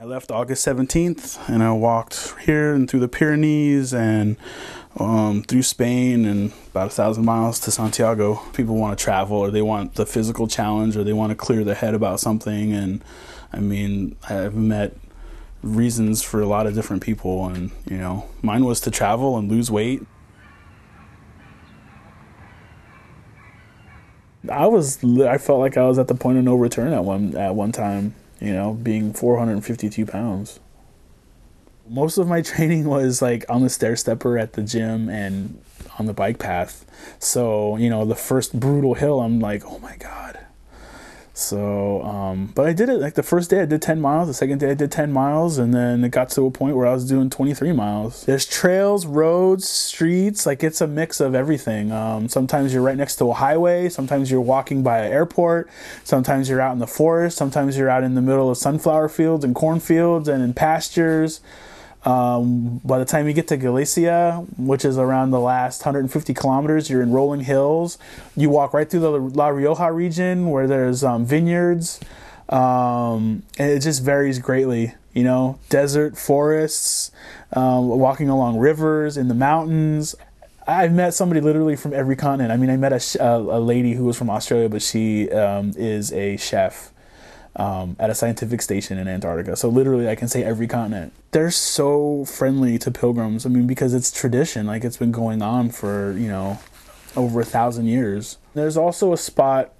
I left August 17th and I walked here and through the Pyrenees and through Spain and about 1,000 miles to Santiago. People want to travel, or they want the physical challenge, or they want to clear their head about something. And I mean, I've met reasons for a lot of different people, and mine was to travel and lose weight. I felt like I was at the point of no return at one time, being 452 pounds. Most of my training was like on the stair stepper at the gym and on the bike path. So, the first brutal hill, I'm like, oh my God. So, but I did it. Like the first day I did 10 miles, the second day I did 10 miles, and then it got to a point where I was doing 23 miles. There's trails, roads, streets, like it's a mix of everything. Sometimes you're right next to a highway, sometimes you're walking by an airport, sometimes you're out in the forest, sometimes you're out in the middle of sunflower fields and cornfields and in pastures. By the time you get to Galicia, which is around the last 150 kilometers, you're in rolling hills. You walk right through the La Rioja region where there's vineyards, and it just varies greatly. Desert, forests, walking along rivers, in the mountains. I've met somebody literally from every continent. I mean, I met a lady who was from Australia, but she is a chef at a scientific station in Antarctica. So literally I can say every continent. They're so friendly to pilgrims. I mean, because it's tradition, like it's been going on for, over 1,000 years. There's also a spot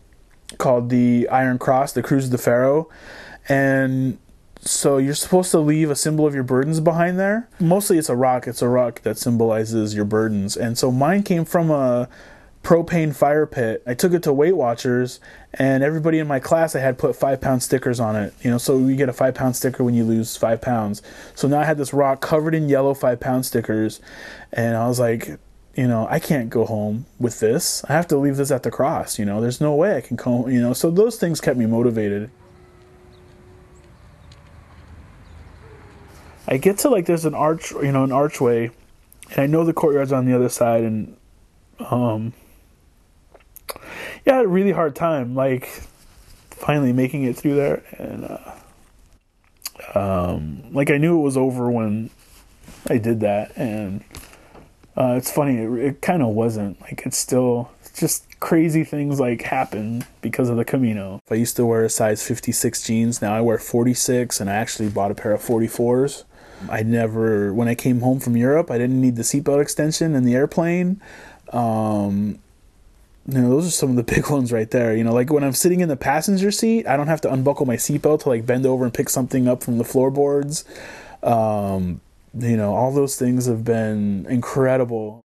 called the Iron Cross, the Cruz de Ferro. And so you're supposed to leave a symbol of your burdens behind there. Mostly it's a rock. It's a rock that symbolizes your burdens. And so mine came from a propane fire pit. I took it to Weight Watchers, and everybody in my class I had put 5-pound stickers on it. So you get a 5-pound sticker when you lose 5 pounds. So now I had this rock covered in yellow 5-pound stickers, and I was like, I can't go home with this. I have to leave this at the cross. There's no way I can go. So those things kept me motivated. I get to there's an arch, an archway, and I know the courtyard's on the other side, and I had a really hard time, finally making it through there. And, I knew it was over when I did that. And, it's funny, it kind of wasn't. It's still just crazy things, happen because of the Camino. I used to wear a size 56 jeans. Now I wear 46, and I actually bought a pair of 44s. When I came home from Europe, I didn't need the seatbelt extension in the airplane. Those are some of the big ones right there. When I'm sitting in the passenger seat, I don't have to unbuckle my seatbelt to bend over and pick something up from the floorboards. All those things have been incredible.